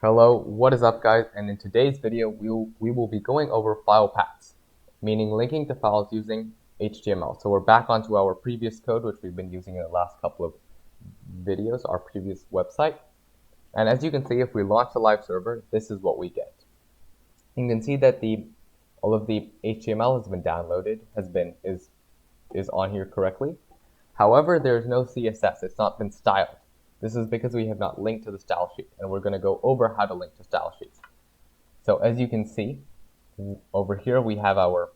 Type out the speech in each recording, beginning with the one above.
Hello, what is up guys? And in today's video, we will be going over file paths, meaning linking to files using HTML. So we're back onto our previous code, which we've been using in the last couple of videos, our previous website. And as you can see, if we launch a live server, this is what we get. You can see that all of the HTML has been downloaded, is on here correctly. However, there's no CSS, it's not been styled. This is because we have not linked to the style sheet, and we're going to go over how to link to style sheets. So as you can see, over here we have our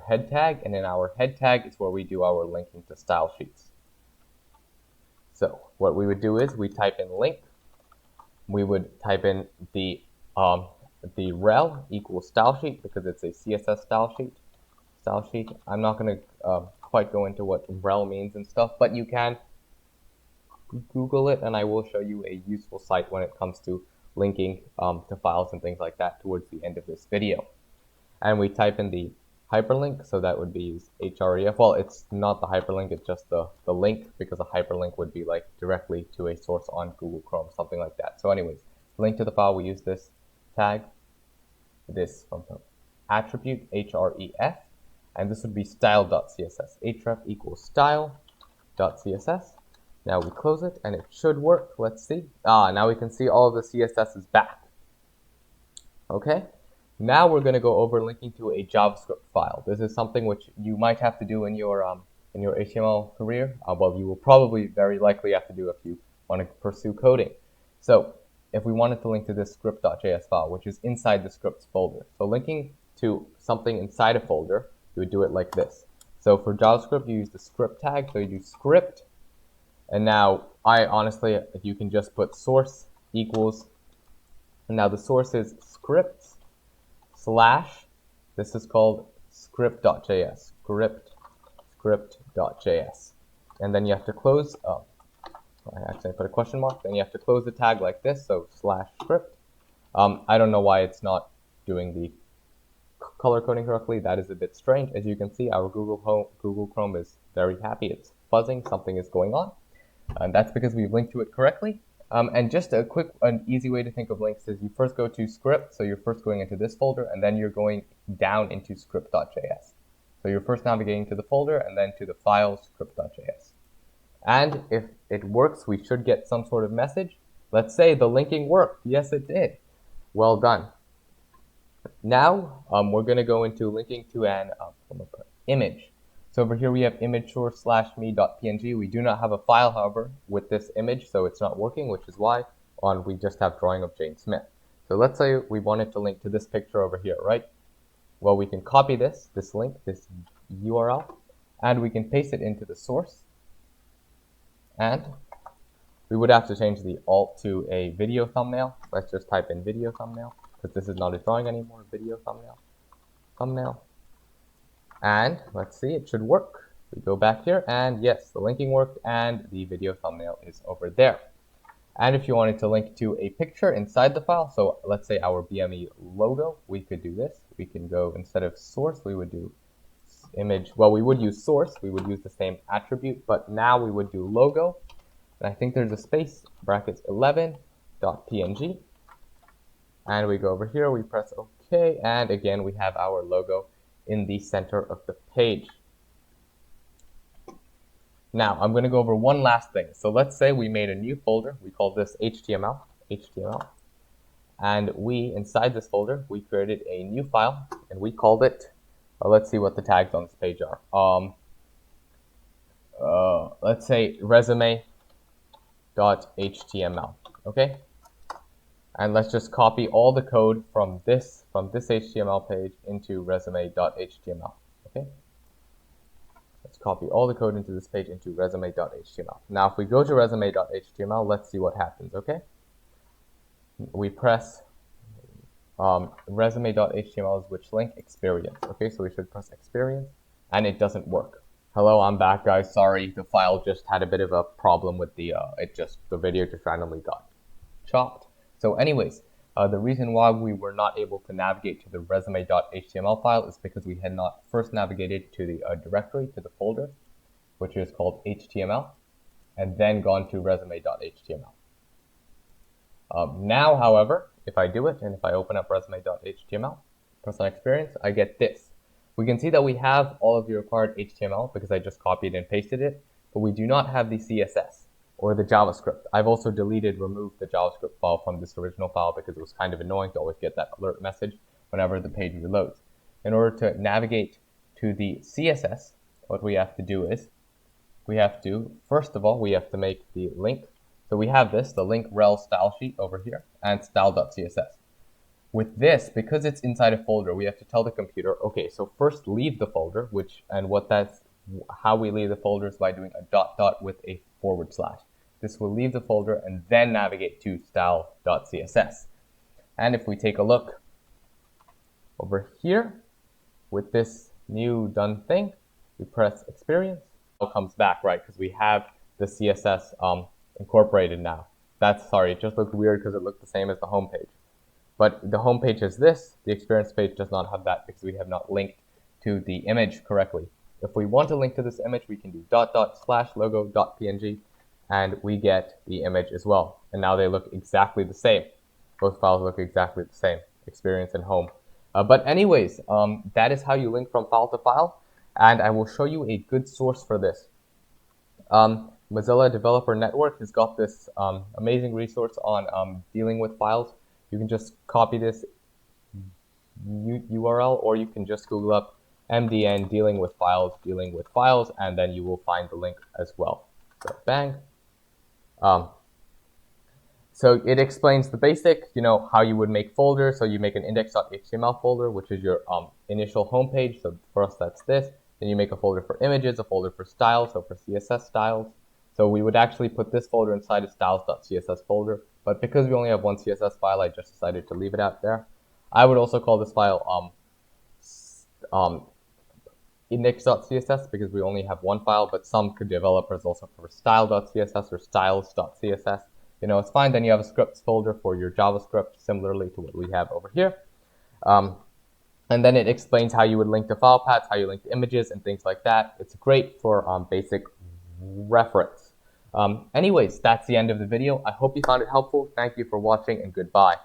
head tag, and in our head tag is where we do our linking to style sheets. So what we would do is we type in link, we would type in the rel equals style sheet because it's a CSS style sheet. I'm not going to quite go into what rel means and stuff, but you can Google it, and I will show you a useful site when it comes to linking to files and things like that towards the end of this video. And we type in the hyperlink, so that would be href. Well, it's not the hyperlink, it's just the link, because a hyperlink would be like directly to a source on Google Chrome, something like that. So anyways, link to the file, we use this tag, this attribute href, and this would be style.css. href equals style.css. Now we close it, and it should work. Let's see. Now we can see all of the CSS is back. Okay. Now we're going to go over linking to a JavaScript file. This is something which you might have to do in your HTML career. Well, you will probably very likely have to do if you want to pursue coding. So if we wanted to link to this script.js file, which is inside the scripts folder. So linking to something inside a folder, you would do it like this. So for JavaScript, you use the script tag. So you do script. And now, you can just put source equals, and now the source is scripts slash, this is called script.js, script.js. And then you have to close, I accidentally put a question mark, then you have to close the tag like this, so slash script. I don't know why it's not doing the color coding correctly. That is a bit strange. As you can see, our Google Chrome is very happy. It's fuzzing, something is going on. And that's because we've linked to it correctly. And just a quick and easy way to think of links is you first go to script, so you're first going into this folder, and then you're going down into script.js. So you're first navigating to the folder and then to the file script.js. And if it works, we should get some sort of message. Let's say the linking worked. Yes, it did. Well done. Now we're going to go into linking to an image. So over here we have image source slash me.png. We do not have a file, however, with this image, so it's not working, which is why we just have drawing of Jane Smith. So let's say we wanted to link to this picture over here, right? Well, we can copy this link, this URL, and we can paste it into the source. And we would have to change the alt to a video thumbnail. Let's just type in video thumbnail, because this is not a drawing anymore. Video thumbnail. And let's see, it should work. We go back here, and yes, the linking worked, and the video thumbnail is over there. And if you wanted to link to a picture inside the file, so let's say our BME logo, we could do this. We can go, instead of source, we would do image. Well, we would use source, we would use the same attribute, but now we would do logo. And I think there's a space, brackets 11.png. And we go over here, we press OK, and again, we have our logo in the center of the page. Now, I'm going to go over one last thing. So let's say we made a new folder. We call this HTML. And inside this folder, we created a new file, and we called it, let's see what the tags on this page are. Let's say resume.html, okay? And let's just copy all the code from this HTML page into resume.html. Okay? Let's copy all the code into this page into resume.html. Now, if we go to resume.html, let's see what happens. Okay? We press resume.html is which link? Experience. Okay, so we should press experience, and it doesn't work. Hello, I'm back, guys. Sorry, the file just had a bit of a problem with the video just randomly got chopped. So anyways, the reason why we were not able to navigate to the resume.html file is because we had not first navigated to the directory, to the folder, which is called HTML, and then gone to resume.html. Now, however, if I do it, and if I open up resume.html, personal experience, I get this. We can see that we have all of the required HTML because I just copied and pasted it, but we do not have the CSS or the JavaScript. I've also removed the JavaScript file from this original file because it was kind of annoying to always get that alert message whenever the page reloads. In order to navigate to the CSS, what we have to do is, first of all, we have to make the link. So we have this, the link rel style sheet over here, and style.css. With this, because it's inside a folder, we have to tell the computer, okay, so first leave the folder, how we leave the folder is by doing a dot with a /. This will leave the folder and then navigate to style.css. And if we take a look over here with this new done thing, we press experience, it comes back, right? Because we have the CSS incorporated now. It just looked weird because it looked the same as the home page. But the home page is this, the experience page does not have that because we have not linked to the image correctly. If we want to link to this image, we can do /logo.png and we get the image as well. And now they look exactly the same. Both files look exactly the same, experience and home. But anyways, that is how you link from file to file. And I will show you a good source for this. Mozilla Developer Network has got this amazing resource on dealing with files. You can just copy this URL, or you can just Google up MDN dealing with files, and then you will find the link as well. So bang. So it explains the basic, how you would make folders. So you make an index.html folder, which is your initial homepage. So for us, that's this. Then you make a folder for images, a folder for styles, so for CSS styles. So we would actually put this folder inside a styles.css folder. But because we only have one CSS file, I just decided to leave it out there. I would also call this file index.css because we only have one file, but some developers also prefer style.css or styles.css. It's fine. Then you have a scripts folder for your JavaScript, similarly to what we have over here. And then it explains how you would link to file paths, how you link to images, and things like that. It's great for basic reference. Anyways, that's the end of the video. I hope you found it helpful. Thank you for watching, and goodbye.